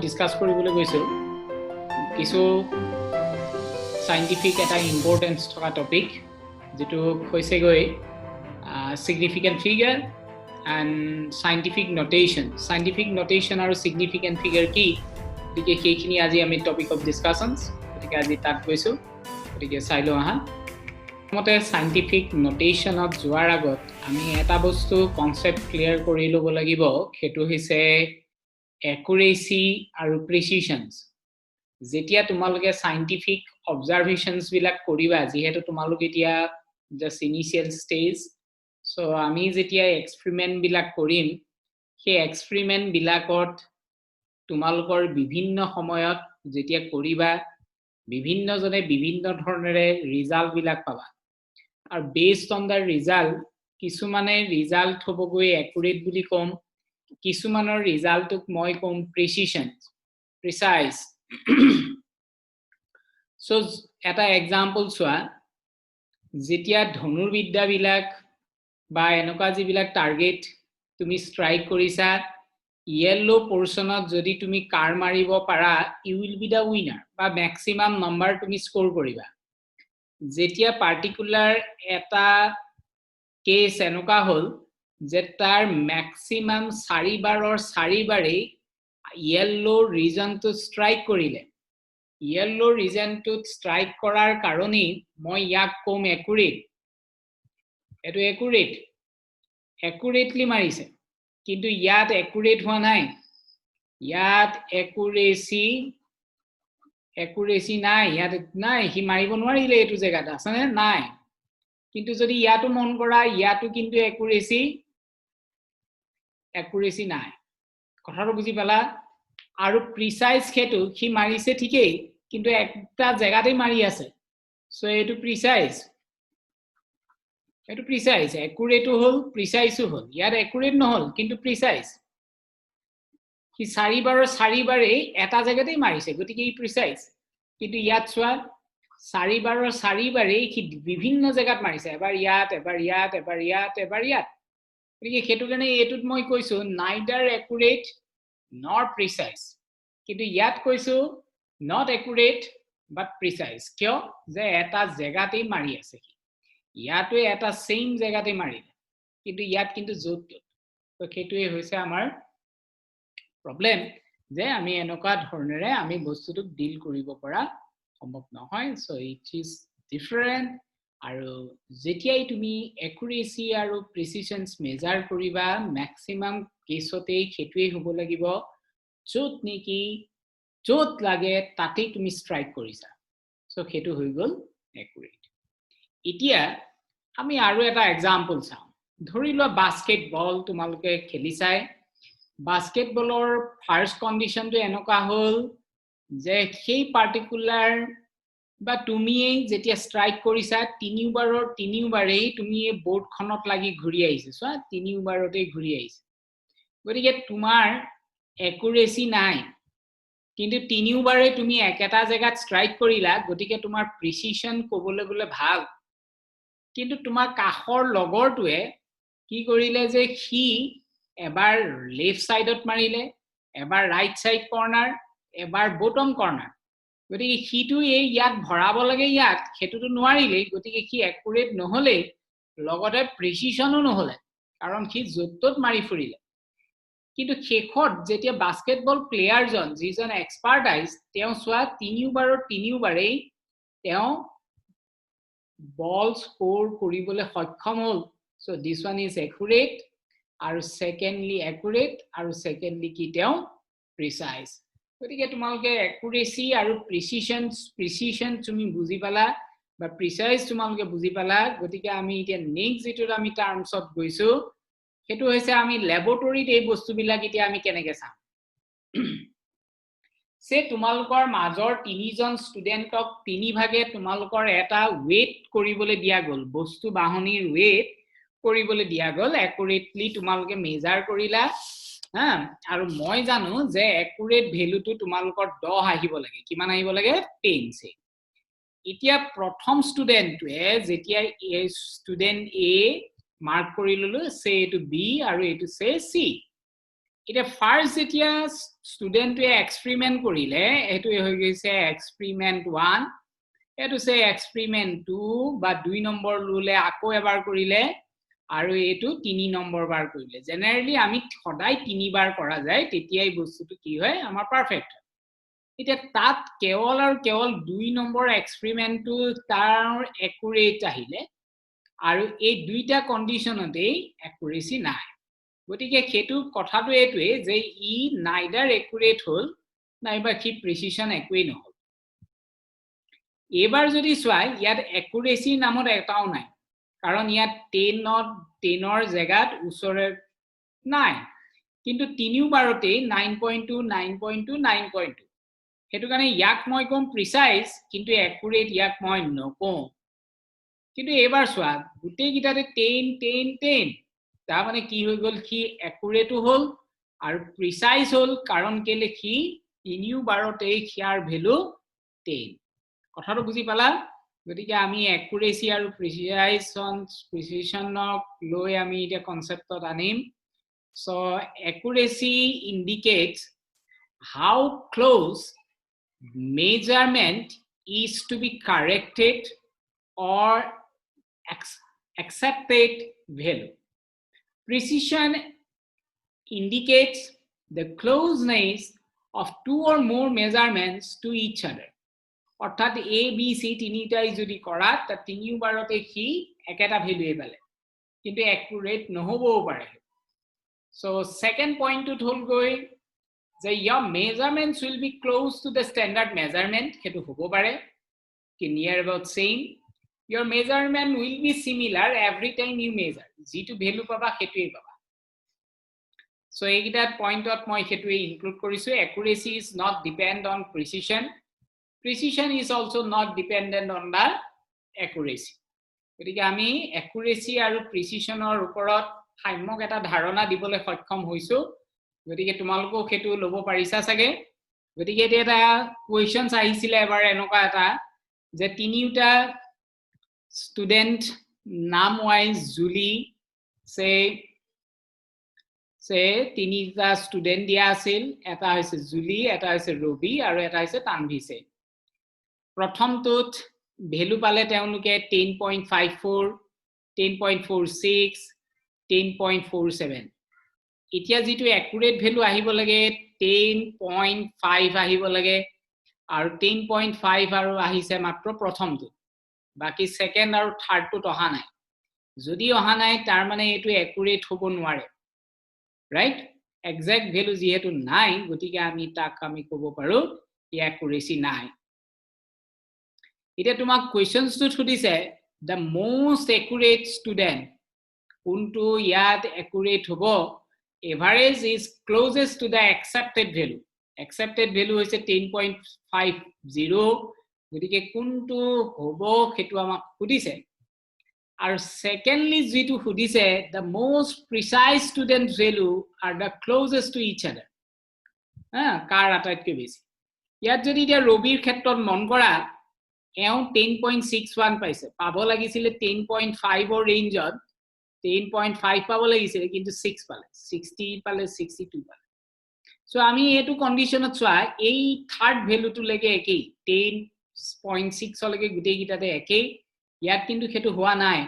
Discuss কৰিবলৈ গৈছো কিছু সাইন্টিফিক এটা ইম্পৰ্টেন্স থকা টপিক যেটো হৈছে গৈ significant figure and scientific notation আৰু significant figure কি গতিকে সেইখিনি আজি আমি টপিক অফ ডিসকাশনস গতিকে আজি তাত গৈছো গতিকে চাইলো আহা মতে সাইন্টিফিক নোটেশনত যোৱাৰ আগত আমি এটা বস্তু কনসেপ্ট ক্লিয়াৰ কৰি ল'ব লাগিব হেতু হৈছে accuracy আৰু precisions যেতিয়া তোমালোকে সাইন্টিফিক অবজাৰভেশনস বিলাক কৰিবা যেহেতু তোমালোকে এতিয়া জাস্ট ইনিশিয়াল স্টেজ সো আমি যেতিয়া এক্সপেৰিমেন্ট বিলাক কৰিম সেই এক্সপেৰিমেন্ট বিলাকত তোমালোকৰ বিভিন্ন সময়ত যেতিয়া কৰিবা বিভিন্ন জনে বিভিন্ন ধৰণেৰে ৰিজাল্ট বিলাক পাবা আৰু বেসড অন দা ৰিজাল্ট কিছুমানে ৰিজাল্ট হ'বগৈ একুৰেট বুলি কম কিছুমানৰ ৰিজাল্টক মই কম প্ৰিসাইজ সো এটা এক্সাম্পল চোৱা যেতিয়া ধনুৰ্বিদ্যা বিলাক বা এনেকুৱা যিবিলাক টাৰ্গেট তুমি স্ট্ৰাইক কৰিছা yellow পোরশনত যদি তুমি কার মারিব পারা you will be the winner বা ম্যাক্সিমাম নাম্বার তুমি স্কোর করিবা যেতিয়া পার্টিকুলার এটা কেস এনেকুৱা হল যে তাৰ ম্যাক্সিমাম 4 বাৰৰ 4 বাৰে yellow region to strike কৰিলে yellow region to strike কৰাৰ কাৰণে মই ইয়াক কম accurate এটো accurately মাৰিছে কিন্তু ইয়াত accurate হোৱা নাই ইয়াত accuracy নাই ইয়াত নাই হি মাৰিব নোৱাৰিলে এটো জায়গাত আছে নাই কিন্তু যদি ইয়াতো মন কৰা ইয়াতো কিন্তু accuracy নাই কথাটো বুজি পালা আৰু প্ৰিসাইজ হেতু হি মাৰিছে ঠিকই কিন্তু একটা জায়গাতে মাৰি আছে সো এটো প্ৰিসাইজ accurate হল precise হল ইয়াৰ accurate নহল কিন্তু precise কি 4 বাৰৰ 4 বাৰে এটা জায়গাতেই মাৰিছে গতিকে ই precise কিন্তু ইয়াত চোৱা 4 বাৰৰ 4 বাৰে কি বিভিন্ন জায়গাত মাৰিছে এবাৰ ইয়াত গতিকে হেতু কাৰণে এটুত মই কৈছো neither accurate nor precise কিন্তু ইয়াত কৈছো not accurate but precise কিয় যে এটা জায়গাতেই মাৰি আছে ইয়াতো এটা সেম জায়গাতে মাৰিলে কিন্তু ইয়াত কিন্তু জোত তো কেটোৱে হৈছে আমাৰ প্ৰবলেম যে আমি এনেকুৱা ধৰণেৰে আমি বস্তুটো ডিল কৰিব পৰা সম্ভৱ নহয় সো ইট ইজ ডিফাৰেন্ট আৰু যেতিয়াই তুমি একুৰেসি আৰু প্ৰিসিশনস মেজাৰ কৰিবা ম্যাক্সিমাম কেছতে কেটোৱে হ'ব লাগিব জোত নেকি জোত লাগে তাতে তুমি স্ট্ৰাইক কৰিছা সো কেটো হৈ গল একুৰেট এতিয়া আমি আৰু এটা এক্সাম্পল চাও ধৰি লোৱা বাস্কেটবল তোমালোকে খেলিছাই বাস্কেটবলৰ ফাৰ্স্ট কন্ডিশনটো এনেকুৱা হল যে সেই পাৰ্টিকুলাৰ বা তুমি যেতিয়া স্ট্ৰাইক কৰিছা তিনিবাৰেই তুমি বোৰ্ডখনত লাগি ঘূৰি আহিছে সো তিনিবাৰতে ঘূৰি আহিছে গতিকে তোমাৰ একুৰেসি নাই কিন্তু তিনিবাৰে তুমি একেটা জায়গাত স্ট্ৰাইক কৰিলা গতিকে তোমাৰ প্ৰিসিশন কবলৈ গলে ভাল কিন্তু তোমাৰ কাখৰ লগৰটোৱে কি কৰিলে যে হি এবাৰ লেফট সাইডত মাৰিলে এবাৰ ৰাইট সাইড কৰ্নাৰ এবাৰ বটম কৰ্নাৰ গতিকে হিটো এই ইয়াত ভৰাব লাগে ইয়াত হেতুটো নোৱাৰিলে গতিকে কি একুৰেট নহলে লগতে প্ৰিসিশনও নহলে কাৰণ কি জোতত মাৰি ফুৰিলে কিন্তু শেষত যেতিয়া বাস্কেটবল প্লেয়াৰজন যিজন এক্সপাৰ্টাইজ তেওঁ সোৱা তিনিবাৰেই তেওঁ ball score কৰিবলৈ সক্ষম হল so this one is accurate আৰু secondly accurate আৰু secondly কি তেওঁ precise গতিকে তোমালোকে accuracy আৰু precision তুমি বুজি পালা বা precise তোমালোকে বুজি পালা গতিকে আমি এতিয়া নেক্সট যেটো আমি টাৰ্মছত গৈছো হেতু হৈছে আমি ল্যাবৰেটৰীত এই বস্তুবিলাক এতিয়া আমি কেনেকৈ চাম সে তোমালোকৰ মাজৰ তিনিজন ষ্টুডেন্টক তিনি ভাগে তোমালোকৰ এটা ওয়েট কৰিবলৈ দিয়া গল বস্তু বাহনীৰ ওয়েট কৰিবলৈ দিয়া গল একুৰেটলি তোমালোকে মেজাৰ কৰিলা হা আৰু মই জানো যে একুৰেট ভ্যালুটো তোমালোকৰ 10 আহিব লাগে কিমান আহিব লাগে 10 সে এতিয়া প্ৰথম ষ্টুডেন্টয়ে যেতিয়া ষ্টুডেন্ট এ মাৰ্ক কৰি ললো সে এটো বি আৰু এটো সে সি এটা ফাৰ্স্ট যেতিয়া স্টুডেন্টে এক্সপেৰিমেন্ট কৰিলে এটো হৈ গৈছে এক্সপেৰিমেন্ট 1 এটো সে এক্সপেৰিমেন্ট 2 বা 2 নম্বৰ লুলে আকৌ এবাৰ কৰিলে আৰু এটো 3 নম্বৰ বাৰ কৰিলে জেনাৰেলি আমি সদায় 3 বাৰ কৰা যায় তেতিয়াই বস্তুটো কি হয় আমাৰ পাৰফেক্ট এটা তাত কেৱল আৰু কেৱল 2 নম্বৰ এক্সপেৰিমেন্টটো তাৰ একুৰেট আহিলে আৰু এই দুইটা কন্ডিশনতে একুৰেসি নাই গতিকে হেতু কথাটো এটোৱে যে ই নাইডাৰ একুৰেট হল নাইবা কি প্ৰিসিশন একোই নহল এবাৰ যদি সোৱাই ইয়াত একুৰেসি নামৰ এটাও নাই কাৰণ ইয়াত 10ৰ জায়গাত উছৰে নাই কিন্তু তিনিও বাৰতে 9.2 9.2 9.2 হেতু কাৰণে ইয়াক মই কম প্ৰিসাইজ কিন্তু একুৰেট ইয়াক মই নকওঁ কিন্তু এবাৰ সোৱা গুটেই গিটাতে 10 10 10 তা মানে কি হৈ গল কি একুৰেটো হল আৰু প্ৰিসাইজ হল কাৰণ কেলে কি তিনিও বাৰতে ইয়াৰ ভ্যালু 10 কথাটো বুজি পালা গতিকে আমি একুৰেসি আৰু প্ৰিসিশনক লৈ আমি এটা কনসেপ্টত আনিম so accuracy indicates how close measurement is to be corrected or accepted value precision indicates the closeness of two or more measurements to each other অর্থাৎ a b c তিনিটাই যদি কৰা তা তিনিবাৰতে কি একেটা ভ্যালুয়ে পালে কিন্তু একুৰেট নহবও পাৰে so second point to হল গৈ যে your measurements will be close to the standard measurement হেতু হ'ব পাৰে কি near about same your measurement will be similar every time you measure যেটো ভ্যালু পাবা হেতুই পাবা so এইটা পয়েন্টত মই হেতুই ইনক্লুড কৰিছো accuracy is not depend on precision precision is also not dependent on the accuracy গতিকে আমি accuracy আৰু precisionৰ ওপৰত সাম্যক এটা ধাৰণা দিবলৈ সক্ষম হৈছো গতিকে তোমালোকো হেতু লব পাৰিছা সাগে গতিকে এটা কোৱেশ্চনস আহিছিলে এবাৰ এনেকুৱা এটা যে তিনিটা স্টুডেন্ট নাম ওয়াইজ জুলি সে তিনিটা স্টুডেন্ট দিয়া আছিল এটা হৈছে জুলি এটা হৈছে ৰবি আৰু এটা হৈছে তানভিছে প্ৰথমটোত ভ্যালু পালে তেওঁলোকে 10.54 10.46 10.47 এতিয়া যেটো একুৰেট ভ্যালু আহিব লাগে 10.5 আহিব লাগে আৰু 10.5 আৰু আহিছে মাত্ৰ প্ৰথমটো বাকি সেকেন্ড আৰু থাৰ্ডটো অহা নাই যদি অহা নাই তাৰ মানে এটো একুৰেট হ'ব নোৱাৰে ৰাইট এক্সাক্ট ভ্যালু যেহেতু নাই গতিকে আমি তাক আমি ক'ব পাৰো ই একুৰেসি নাই এটা তোমাক কোৱেশ্চনস টু সুধিছে the most accurate student কোনটো ইয়াত accurate হ'ব average is closest to the accepted value হৈছে 10.50 গতিকে কোনটো হ'ব হেতু আমাক সুধিছে আৰু সেকেন্ডলি যেটো সুধিছে the most precise student value are the closest to each other কাৰ আটাইতকৈ বেছি ইয়াত যদি এটা ৰবিৰ ক্ষেত্ৰত মন কৰা এও 10.61 পাইছে পাব লাগিছিল 10.5 অৰ ৰেঞ্জত 10.5 পাব লাগিছিল কিন্তু 6 পালে 60 পালে 62 পালে সো আমি এটো কন্ডিশনত চোৱা এই থাৰ্ড ভ্যালুটো লাগে একেই 10.6 লৈকে গুটেই গিটাতে একেই ইয়াত কিন্তু হেতু হোৱা নাই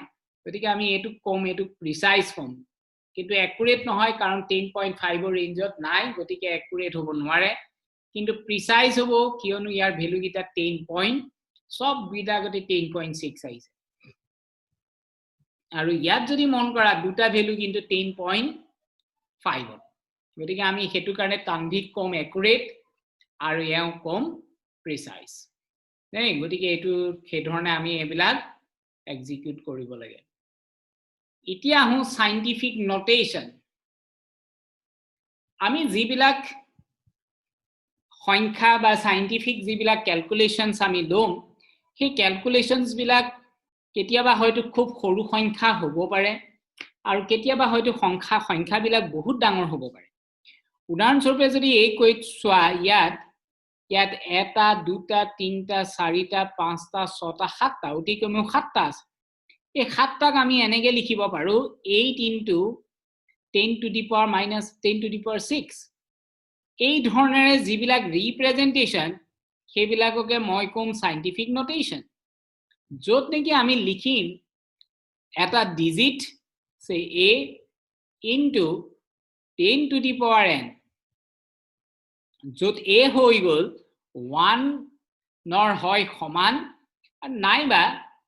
গতিকে আমি এটো কম এটো প্ৰিসাইজ কম কিন্তু একুৰেট নহয় কাৰণ 10.5 অৰ ৰেঞ্জত নাই গতিকে একুৰেট হ'ব নোৱাৰে কিন্তু প্ৰিসাইজ হ'ব কিয়নো ইয়াৰ ভ্যালু গিটা 10. সব বিদাগতে 10.6 আহিছে আৰু ইয়াত যদি মন কৰা দুটা ভ্যালু কিন্তু 10.5 গতিকে আমি হেতু কাৰণে তানভিক কম একুৰেট আৰু ইয়াও কম প্ৰিসাইজ নাই গতিকে এটো সেই ধৰণে আমি এবিলাক এক্সিকিউট কৰিব লাগে এতিয়া হু সাইন্টিফিক নোটেশন আমি যিবিলাক সংখ্যা বা সাইন্টিফিক যিবিলাক ক্যালকুলেশনস আমি লম সেই ক্যালকুলেশনস বিলাক কেতিয়াবা হয়তো খুব সৰু সংখ্যা হ'ব পাৰে আৰু কেতিয়াবা হয়তো সংখ্যা বিলাক বহুত ডাঙৰ হ'ব পাৰে উদাহৰণস্বৰূপে যদি এই কৈত সোৱা ইয়াত এটা দুটা তিনটা চাৰিটা পাঁচটা ছটা সাতটা অতি কমেও সাতটা আছে এই সাতটাক আমি এনেকে লিখিব পাৰো 8 into 10 to the power minus 10 to the power 6 এই ধৰণেৰে যিবিলাক ৰিপ্ৰেজেন্টেশন সেইবিলাককে মই কম সাইন্টিফিক নোটেশন য'ত নেকি আমি লিখিম এটা digit say a into 10 to the power n য'ত a হৈ গ'ল 1 নর হয় সমান আর নাইবা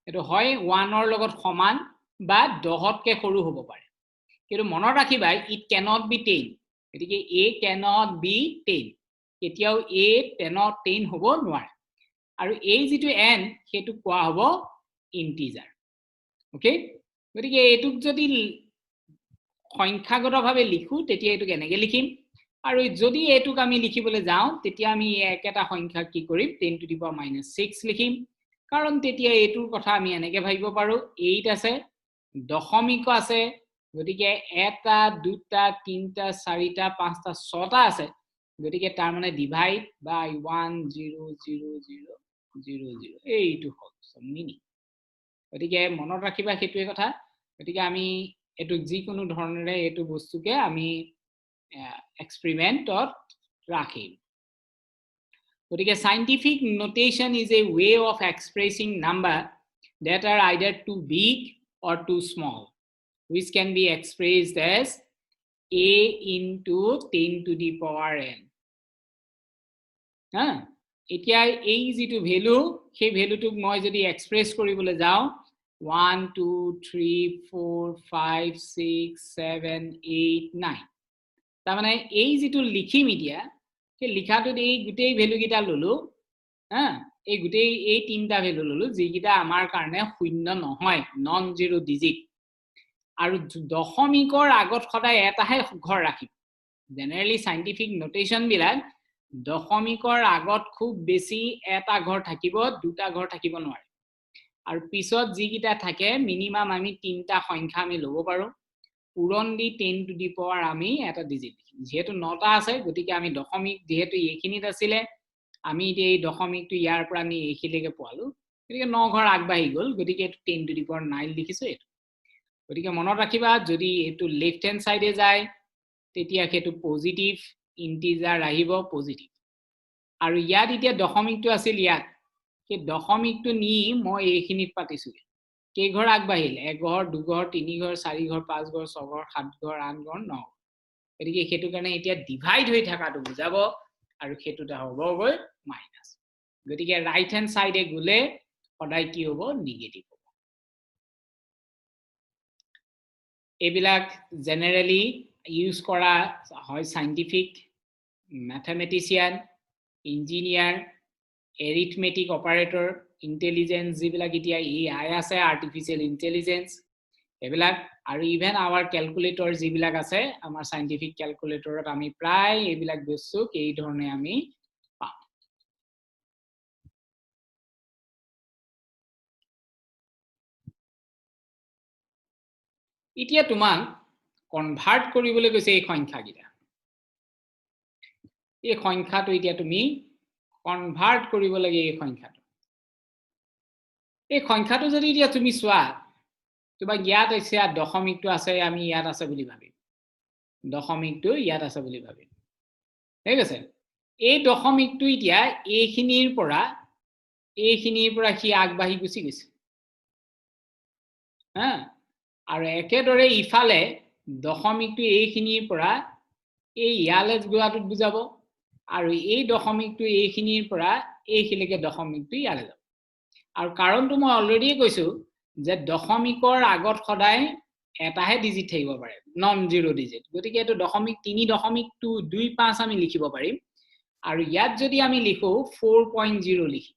এটো হয় 1 ৰ লগত সমান বা 10 কে সৰু হ'ব পাৰে কিন্তু মনত ৰাখিবা it cannot be 10 এটিকে a cannot be 10 কেতিয়াও a 10 হ'ব নোৱাৰে আৰু এই যেটো n হেতু কোৱা হ'ব ইন্টিজাৰ ওকে গতিকে এটুক যদি সংখ্যাগতভাৱে লিখো তেতিয়া এটুক এনেকৈ লিখিম আৰু যদি এটুক আমি লিখিবলৈ যাওঁ তেতিয়া আমি একেটা সংখ্যা কি কৰিম 10 to the power minus 6 লিখিম কাৰণ তেতিয়া এটুৰ কথা আমি এনেকৈ ভাবিব পাৰো 8 আছে দশমিক আছে গতিকে এটা দুটা তিনটা চাৰিটা পাঁচটা ছটা আছে গতিকে তাৰ মানে ডিভাইড বাই 1 0 0 0 0 0 এইটো হ'ল মিনিং গতিকে মনত ৰাখিবা হেতুৱে কথা গতিকে আমি এটু যিকোনো ধৰণেৰে এটু বস্তুকে আমি এক্সপেৰিমেন্টত ৰাখিম গতিকে scientific notation is a way of expressing number that are either too big or too small which can be expressed as a into 10 to the power n এতিয়া এই যেটো ভ্যালু সেই ভ্যালুটোক মই যদি এক্সপ্ৰেস কৰিবলৈ যাওঁ 1 2 3 4 5 6 7 8 9 তাৰ মানে এই যেটো লিখিম এতিয়া সেই লিখাটোত এই গুটেই ভ্যালু কিটা ললো এই গুটেই এই তিনটা ভ্যালু ললো যিকিটা আমাৰ কাৰণে শূন্য নহয় নন জিৰো ডিজিট আৰু দশমিকৰ আগত সদায় এটাহে ঘৰ ৰাখিম জেনাৰেলি সাইন্টিফিক নোটেশন বিলাক দশমিকৰ আগত খুব বেছি এটা ঘৰ থাকিব দুটা ঘৰ থাকিব নোৱাৰে আৰু পিছত যিকিটা থাকে মিনিমাম আমি তিনটা সংখ্যা আমি লব পাৰো পূৰণ দি 10 to the power আমি এটা ডিজিট লিখিম যেহেতু নটা আছে গতিকে আমি দশমিক যেহেতু এইখিনিত আছিলে আমি এই দশমিকটো ইয়াৰ পৰা আমি এইখিলৈকে পোৱালো গতিকে 9 ঘৰ আগবাঢ়ি গ'ল গতিকে 10 to the power 9 লিখিছো এটো গতিকে মনত ৰাখিবা যদি এটো লেফট হ্যান্ড সাইডে যায় তেতিয়া হেতু পজিটিভ ইন্টিজাৰ আহিব পজিটিভ আৰু ইয়াত এতিয়া দশমিকটো আছিল ইয়াত সেই দশমিকটো নি মই এইখিনিত পাতিছো কেই ঘৰ আগবাঢ়িল 1 ঘৰ 2 ঘৰ 3 ঘৰ 4 ঘৰ 5 ঘৰ 6 ঘৰ 7 ঘৰ 8 ঘৰ 9 গতিকে হেতু কাৰণে এতিয়া ডিভাইড হৈ থাকাটো বুজাব আৰু হেতুটা হ'বগৈ মাইনাস গতিকে ৰাইট হ্যান্ড সাইডে গলে সদায় কি হ'ব নিগেটিভ হ'ব এবিলাক জেনাৰেলি ইউজ কৰা হয় scientific mathematician engineer arithmetic operator intelligence যিবিলাক এতিয়া AI আছে আৰ্টিফিশিয়াল ইন্টেলিজেন্স এবিলাক আৰু ইভেন আৱাৰ ক্যালকুলেটৰ যিবিলাক আছে আমাৰ সাইন্টিফিক ক্যালকুলেটৰত আমি প্ৰায় এবিলাক বস্তু এই ধৰণে আমি পাম এতিয়া তোমাক কনভাৰ্ট কৰিবলৈ কৈছে এই সংখ্যাগিটা এই সংখ্যাটো এতিয়া তুমি কনভাৰ্ট কৰিব লাগে এই সংখ্যাটো যদি এতিয়া তুমি চোৱা তোমাক ইয়াত আছে দশমিকটো আছে আমি ইয়াত আছে বুলি ভাবিম দশমিকটো ইয়াত আছে বুলি ভাবিম ঠিক আছে এই দশমিকটো এতিয়া এইখিনিৰ পৰা কি আগবাঢ়ি গুছি গৈছে আৰু একেদৰে ইফালে দশমিকটো এইখিনিৰ পৰা এই ইয়ালে যোৱাটো বুজাব আৰু এই দশমিকটো এইখিনিৰ পৰা এইখিলৈকে দশমিকটো ইয়ালে যাব আৰু কাৰণটো মই অলৰেডি কৈছো যে দশমিকৰ আগত সদায় এটাহে ডিজিট থাকিব পাৰে নন জিৰো ডিজিট গতিকে এটো দশমিক 3.25 আমি লিখিব পাৰিম আৰু ইয়াত যদি আমি লিখো 4.0 লিখি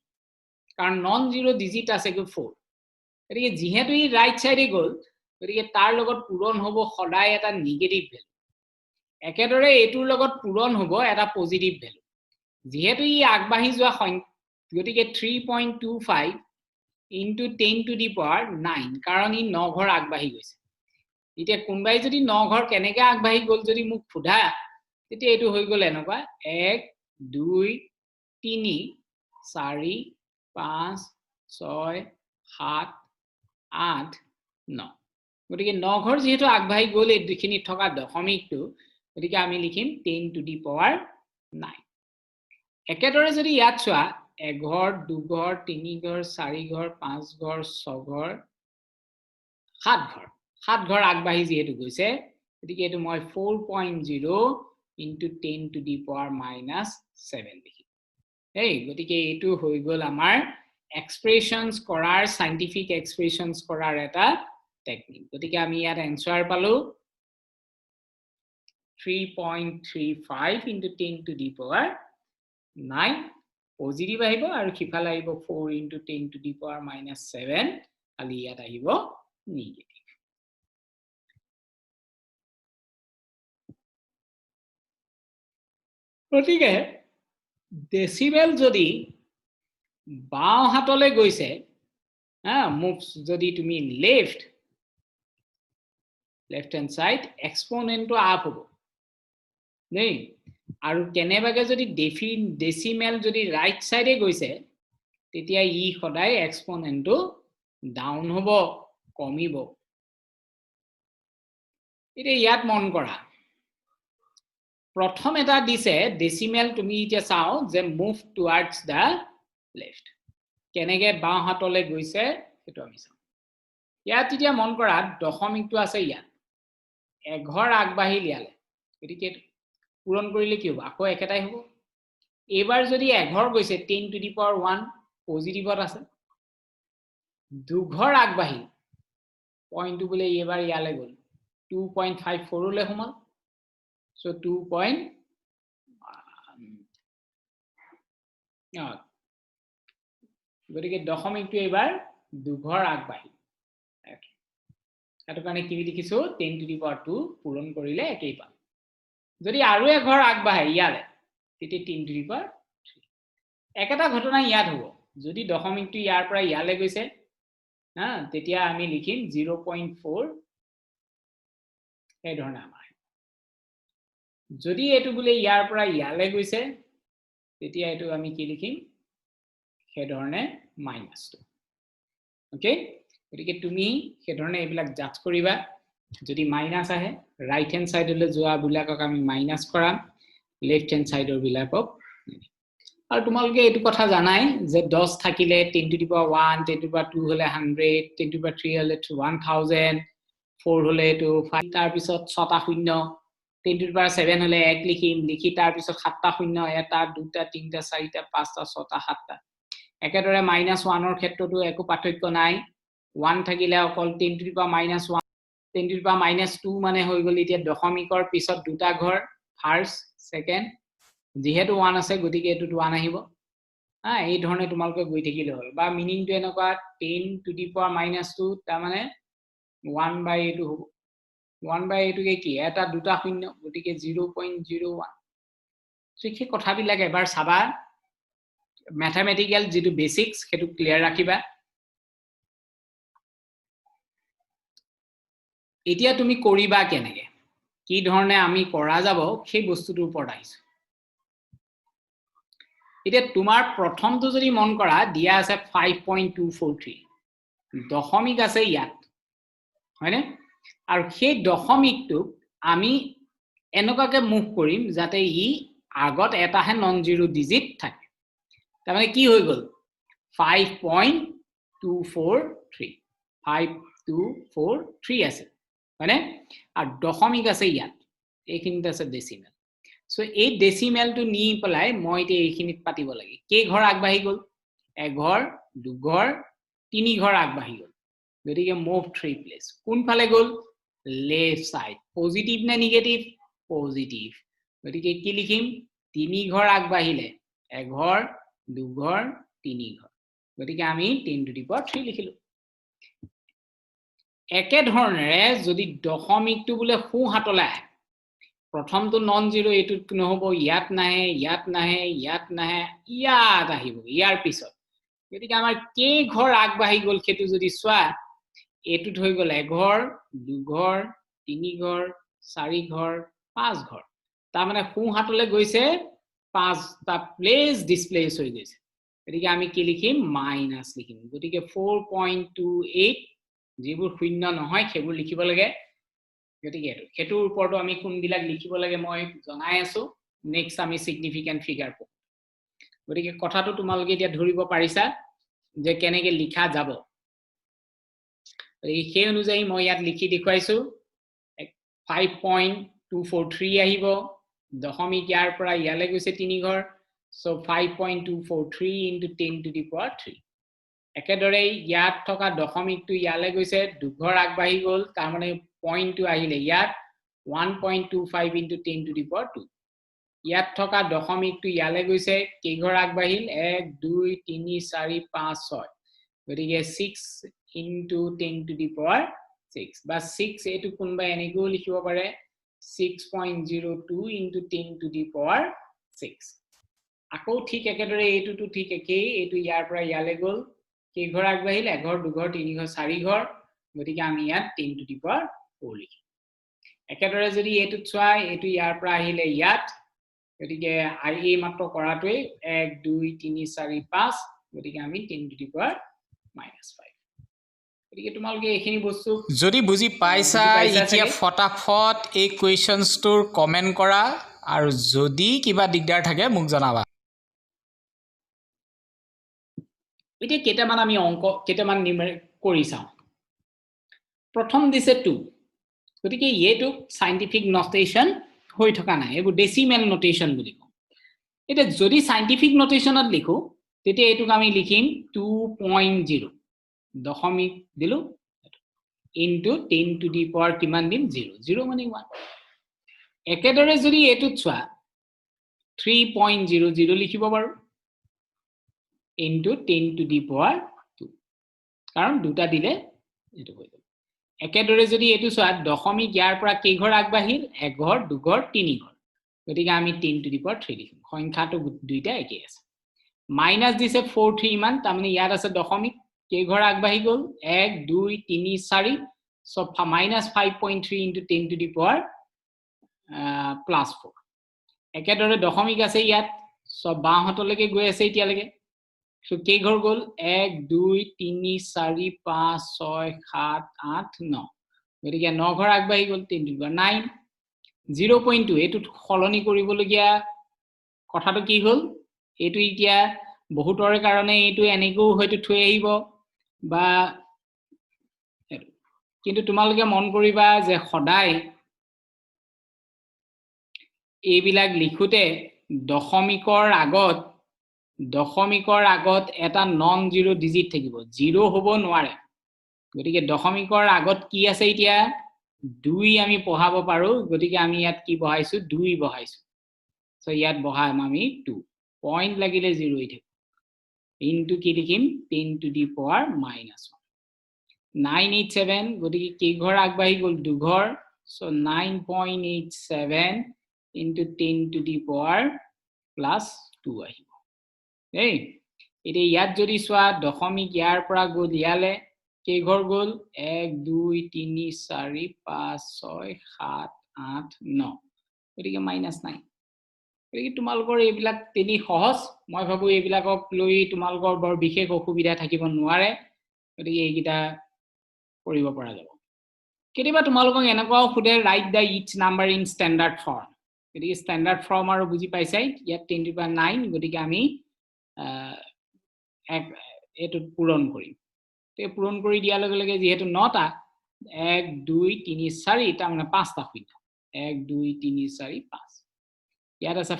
কাৰণ নন জিৰো ডিজিট আছে কি 4 গতিকে যেহেতু ই ৰাইট সাইডে গ'ল গতিকে তাৰ লগত পূৰণ হ'ব সদায় এটা নিগেটিভ ভ্যালু একেদৰে এটোৰ লগত পূৰণ হ'ব এটা পজিটিভ ভ্যালু যেহেতু ই আগবাঢ়ি যোৱা সংখ্যা গতিকে 3.25 into 10 to the power 9 কাৰণ ই 9 ঘৰ আগবাঢ়ি গৈছে এতিয়া কোনবাই যদি 9 ঘৰ কেনেকৈ আগবাঢ়ি গ'ল যদি মোক খুদা তেতিয়া এটো হৈ গ'ল এনেকুৱা 1 2 3 4 5 6 7 8 9 গতিকে 9 ঘৰ যেহেতু আগবাঢ়ি গ'ল এই দুখিনি থকা দশমিকটো গতিকে আমি লিখিম 10 to the power 9 একেদৰে যদি ইয়াত চোৱা 1 ঘৰ 2 ঘৰ 3 ঘৰ 4 ঘৰ 5 ঘৰ 6 ঘৰ 7 ঘৰ আগবাঢ়ি যেহেতু গৈছে গতিকে এটো মই 4.0 into 10 to the power minus 7 লিখিম এই গতিকে এটো হৈ গ'ল আমাৰ এক্সপ্ৰেশনস কৰাৰ সাইন্টিফিক এক্সপ্ৰেশনস কৰাৰ এটা টেকনিক গতিকে আমি ইয়াত আনসাৰ পালো 3.35 into 10 to the power 9 positive আহিব আৰু কিফালে আহিব 4 into 10 to the power minus 7 আলি ইয়াত আহিব নিগেটিভ গতিকে ডেসিমেল যদি বাও হাতলে গৈছে মুভস যদি তুমি left hand side exponent up হ'ব নেই আৰু কেনেবাকে যদি ডেসিমেল যদি রাইট সাইডে গৈছে তেতিয়া ই সদায় এক্সপোনেন্টটো ডাউন হ'ব কমিব এটা ইয়াত মন কৰা প্ৰথম এটা দিছে ডেসিমেল তুমি এতিয়া চাও যে মুভ টুৱাৰ্ডছ দা লেফট কেনেকে বাও হাতলে গৈছে সেইটো আমি চাও ইয়াত এতিয়া মন কৰা দশমিকটো আছে ইয়াত এঘৰ আগবাঢ়িল ইয়ালে গতিকে পূৰণ কৰিলে কি হ'ব আকৌ একেটাই হ'ব এবাৰ যদি এঘৰ গৈছে 10 to the power 1 পজিটিভত আছে দুঘৰ আগবাঢ়িল পইণ্টটো বলে এবাৰ ইয়ালে গ'ল 2.54 লে সোমাল so 2. গতিকে দশমিকটো এবাৰ দুঘৰ আগবাঢ়িল এটো কাৰণে কি লিখিছো 10 to the power 2 পূৰণ কৰিলে একেই পাম যদি আৰু এঘৰ আগবাঢ়ে ইয়ালে তেতিয়া 10 to the power 3 একেটা ঘটনা ইয়াত হ'ব যদি দশমিকটো ইয়াৰ পৰা ইয়ালে গৈছে তেতিয়া আমি লিখিম 0.4 এই ধৰণে আমাৰ যদি এটো বলে ইয়াৰ পৰা ইয়ালে গৈছে তেতিয়া এটো আমি কি লিখিম সেই ধৰণে মাইনাস ওকে গতিকে তুমি সেই ধৰণে এইবিলাক জাজ কৰিবা যদি মাইনাস আহে ৰাইট হ্যান্ড সাইডলৈ যোৱা বিলাকক আমি মাইনাস কৰাম লেফট হ্যান্ড সাইডৰ বিলাকক আৰু তোমালোকে এটো কথা জানাই যে 10 থাকিলে 10 to the power 1 10 to the power 2 হলে 100 10 to the power 3 হলে 1000 4 হলে তো 5 তাৰ পিছত 6টা শূন্য 10 to the power 7 হলে 1 লিখিম লিখি তাৰ পিছত 7টা শূন্য এটা দুটা তিনটা চাৰিটা পাঁচটা ছটা সাতটা একেদৰে -1 ৰ ক্ষেত্ৰটো একো পাৰ্থক্য নাই 1 থাকিলে অকল 10 to the power -1 10 to the power -2 মানে হৈ গল এতিয়া দশমিকৰ পিছত দুটা ঘৰ ফাৰ্স্ট সেকেন্ড যেহেতু 1 আছে গতিকে এটো 1 আহিব এই ধৰণে তোমালোকে গৈ থাকিলে হ'ল বা মিনিংটো এনেকুৱা 10 to the power -2 তাৰ মানে 1/8 হ'ব 1/8 কে কি এটা দুটা শূন্য গতিকে 0.01 সেই কথাবিলাক এবাৰ চাবা ম্যাথমেটিক্যাল যেটো বেসিক্স হেতু ক্লিয়াৰ ৰাখিবা এতিয়া তুমি কৰিবা কেনেকে কি ধৰণে আমি কৰা যাব সেই বস্তুটোৰ ওপৰত আহিছো এতিয়া তোমাৰ প্ৰথমটো যদি মন কৰা দিয়া আছে 5.243 দশমিক আছে ইয়াত হয়নে আৰু সেই দশমিকটো আমি এনেকুৱাকে মুভ কৰিম যাতে ই আগত এটাহে নন জিৰো ডিজিট থাকে তাৰ মানে কি হৈ গল 5.243 5243 আছে হয়নে আৰু দশমিক আছে ইয়াত এইখিনিত আছে ডেসিমেল সো এই ডেসিমেলটো নি পলাই মই তে এইখিনিত পাতিব লাগে কে ঘৰ আগবাঢ়ি গল এঘৰ দুঘৰ তিনি ঘৰ আগবাঢ়ি গল গতিকে মুভ 3 প্লেস কোন ফালে গল লেফট সাইড পজিটিভ না নেগেটিভ পজিটিভ গতিকে কি লিখিম তিনি ঘৰ আগবাঢ়িলে এঘৰ দুঘৰ তিনি ঘৰ গতিকে আমি 10 to the power 3 লিখিলো একে ধৰণেৰে যদি দশমিকটো বলে হু হাতলে আহে প্ৰথমটো নন জিৰো এটুত নহব ইয়াত নাহে ইয়াত নাহে ইয়াত নাহে ইয়াত আহিব ইয়াৰ পিছত গতিকে আমাৰ কে ঘৰ আগবাঢ়ি গল খেতু যদি চোৱা এটুত হৈ গল এঘৰ দুঘৰ তিনি ঘৰ চাৰি ঘৰ পাঁচ ঘৰ তাৰ মানে হু হাতলে গৈছে পাঁচটা প্লেস ডিসপ্লেস হৈ গৈছে গতিকে আমি কি লিখিম মাইনাস লিখিম গতিকে 4.28 যিবোৰ শূন্য নহয় সেইবোৰ লিখিব লাগে গতিকে হেতুৰ ওপৰটো আমি কোনবিলাক লিখিব লাগে মই জনাই আছো নেক্সট আমি সিগনিফিকেন্ট ফিগাৰ পাম গতিকে কথাটো তোমালোকে এতিয়া ধৰিব পাৰিছা যে কেনেকৈ লিখা যাব সেই অনুযায়ী মই ইয়াত লিখি দেখুৱাইছো 5.243 আহিব দশমিক ইয়াৰ পৰা ইয়ালৈ গৈছে 3 ঘৰ so 5.243 into 10 to the power 3 একেদৰে ইয়াত থকা দশমিকটো ইয়ালৈ গৈছে দুঘৰ আগবাঢ়ি গল তাৰ মানে পইণ্টটো আহিলে ইয়াত 1.25 into 10 to the power 2 ইয়াত থকা দশমিকটো ইয়ালৈ গৈছে কেইঘৰ আগবাঢ়িল 1 2 3 4 5 6 গতিকে 6 into 10 to the power 6 বা 6 এটো কোনবা এনেকৈ লিখিব পাৰে 6.02 into 10 to the power 6 আকৌ ঠিক একেদৰে এটো ঠিক একেই এটো ইয়াৰ পৰা ইয়ালৈ গল কেইঘৰ আগবাঢ়িল এঘৰ দুঘৰ তিনিঘৰ চাৰিঘৰ গতিকে আমি ইয়াত 10 to the power 4 লিখিম একেদৰে যদি এটোত চোৱা এটো ইয়াৰ পৰা আহিলে ইয়াত গতিকে এই মাত্ৰ কৰাটোৱে 1 2 3 4 5 গতিকে আমি 10 to the power -5 গতিকে তোমালোকে এইখিনি বস্তু যদি বুজি পাইছা এতিয়া ফটাফট এই কোৱেশ্চনছটোৰ কমেন্ট কৰা আৰু যদি কিবা দিগদাৰ থাকে মোক জনাবা এতিয়া কেইটামান আমি অংক কেইটামান কৰি চাওঁ প্ৰথম দিছে 2 গতিকে এইটো সাইন্টিফিক নোটেশন হৈ থকা নাই এবোৰ ডেসিমেল নোটেশন বুলি কওঁ এটা যদি সাইন্টিফিক নোটেশনত লিখো তেতিয়া এটোক আমি লিখিম 2.0 দশমিক দিলো into 10 to the power কিমান দিম 0 0 মানে 1 একেদৰে যদি এটোত চোৱা 3.00 লিখিব পাৰো into 10 to the power 2 কাৰণ দুটা দিলে এটো হৈ যাব একেদৰে যদি এটো চোৱা দশমিক ইয়াৰ পৰা কেইঘৰ আগবাঢ়িল এঘৰ দুঘৰ তিনিঘৰ গতিকে আমি 10 to the power 3 লিখিম সংখ্যাটো দুইটা একেই আছে মাইনাস দিছে 43 মান তাৰ মানে ইয়াত আছে দশমিক কেইঘৰ আগবাঢ়ি গল 1 2 3 4 so -5.3 into 10 to the power +4 একেদৰে দশমিক আছে ইয়াত সব বাহতলৈকে গৈ আছে এতিয়ালৈকে so কেইঘৰ গল 1 2 3 4 5 6 7 8 9 গতিকে 9 ঘৰ আগবাঢ়ি গল 10 to the power 9 0.2 এটো খলনি কৰিবলগীয়া কথাটো কি হল এটো এতিয়া বহুতৰ কাৰণে এটো এনেকৈ হয়তো থৈ আহিব বা কিন্তু তোমালোকে মন কৰিবা যে সদায় এইবিলাক লিখোতে দশমিকৰ আগত এটা নন জিৰো ডিজিট থাকিব জিৰো হ'ব নোৱাৰে গতিকে দশমিকৰ আগত কি আছে এতিয়া 2 আমি পঢ়াব পাৰো গতিকে আমি ইয়াত কি বহাইছো 2 বহাইছো সো ইয়াত বহাম আমি 2 পয়েন্ট লাগিলে 0 হৈ থাকিব into কি লিখিম 10 to the power -1 987 গতিকে কেইঘৰ আগবাঢ়ি গল দুঘৰ so 9.87 into 10 to the power +2 আহিব এই এটা ইয়াত যদি চোৱা দশমিক ইয়াৰ পৰা গল ইয়ালে কেইঘৰ গল 1 2 3 4 5 6 7 8 9 গতিকে -9 গতিকে তোমালোকৰ এইবিলাক তিনি সহজ মই ভাবো এইবিলাকক লৈ তোমালোকৰ বৰ বিশেষ অসুবিধা থাকিব নোৱাৰে গতিকে এইকিটা কৰিব পৰা যাব কেতিয়াবা তোমালোকক এনেকুৱাও খুদে write the each number in standard form গতিকে ষ্টেণ্ডাৰ্ড ফৰ্ম আৰু বুজি পাইছাই ইয়াত 10 to the power 9 গতিকে আমি এটো পূৰণ কৰিম তে পূৰণ কৰি দিয়াৰ লগে লগে যেহেতু 9টা 1 2 3 4 টা মানে 5টা শূন্য 1 2 3 4 5 ইয়াত আছে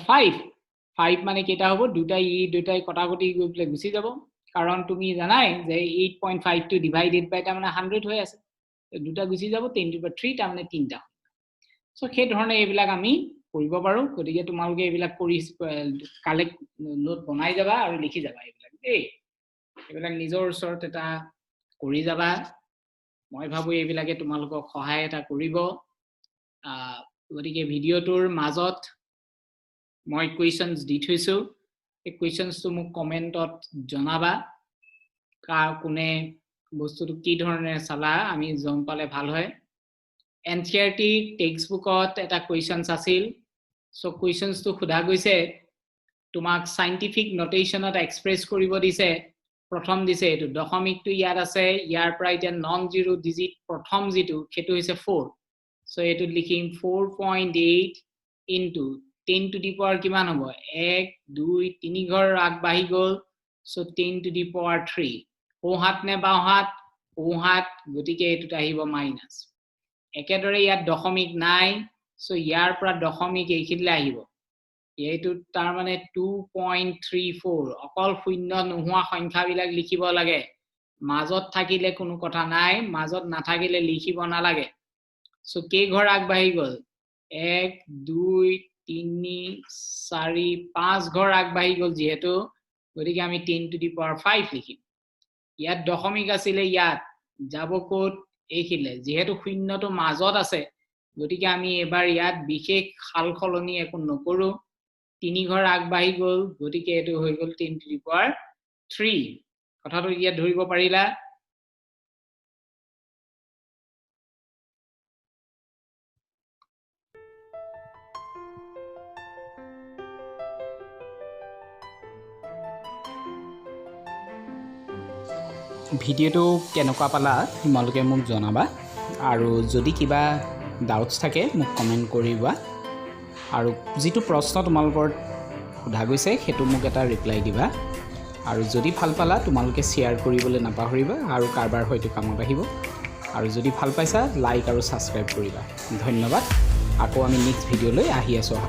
5 মানে কেটা হ'ব দুটাই কটাকটি গৈ প্লে গুছি যাব কাৰণ তুমি জানাই যে 8.5 to divided by টা মানে 100 হৈ আছে দুটা গুছি যাব 10 to the power 3 টা মানে 3টা সো সেই ধৰণে এইবিলাক আমি কৰিব পাৰো গতিকে তোমালোকে এইবিলাক কৰি কালেক্ট নোট বনাই যাবা আৰু লিখি যাবা এইবিলাক নিজৰ ওচৰত এটা কৰি যাবা মই ভাবো এইবিলাকে তোমালোকক সহায় এটা কৰিব গতিকে ভিডিওটোৰ মাজত মই কোৱেশ্চনছ দি থৈছো এই কোৱেশ্চনছটো মোক কমেন্টত জনাবা কোনে বস্তুটো কি ধৰণে চালা আমি গম পালে ভাল হয় NCERT টেক্সটবুকত এটা কোৱেশ্চনছ আছিল সো কোৱেশ্চনছটো খুদা গৈছে তোমাক সাইন্টিফিক নোটেশনত এক্সপ্ৰেছ কৰিব দিছে প্ৰথম দিছে এটো দশমিকটো ইয়াত আছে ইয়াৰ পৰা এটা নন জিৰো ডিজিট প্ৰথম যেটো সেটো হৈছে 4 সো এটো লিখিম 4.8 into 10 to the power কিমান হ'ব 1 2 3 ঘৰ আগবাঢ়ি গল সো 10 to the power 3 ওহাত নে বাহাত ওহাত গতিকে এটোত আহিব মাইনাস একেদৰে ইয়াত দশমিক নাই সো ইয়াৰ পৰা দশমিক এইখিনলে আহিব এইটো তাৰ মানে 2.34 অকল শূন্য নোহোৱা সংখ্যা বিলাক লিখিব লাগে মাজত থাকিলে কোনো কথা নাই মাজত নাথাকিলে লিখিব নালাগে সো কে ঘৰ আগবাঢ়ি গল 1 2 3 4 5 ঘৰ আগবাঢ়ি গল যেহেতু গতিকে আমি 10 to the power 5 লিখিম ইয়াত দশমিক আছিল ইয়াত যাব কোড এইখিলে যেহেতু শূন্যটো মাজত আছে গতিকে আমি এবাৰ ইয়াত বিশেষ খালখলনি একো নকৰো 3 ঘৰ আগবাঢ়ি গল গতিকে এটো হৈ গল 10 to the power 3 কথাটো ইয়াত ধৰিব পাৰিলা ভিডিওটো কেনেকুৱা পালা তোমালোকে মোক জনাবা আৰু যদি কিবা ডাউটস থাকে মোক কমেন্ট কৰিবা আৰু যেটো প্ৰশ্ন তোমালোকৰ সোধা গৈছে হেতু মোক এটা ৰিপ্লাই দিবা আৰু যদি ভাল পালা তোমালোকে শেয়াৰ কৰিবলৈ নাপাহৰিবা আৰু কাৰবাৰ হয়তো কামত আহিব আৰু যদি ভাল পাইছা লাইক আৰু সাবস্ক্ৰাইব কৰিবা ধন্যবাদ আকৌ আমি নেক্সট ভিডিঅ লৈ আহি আছো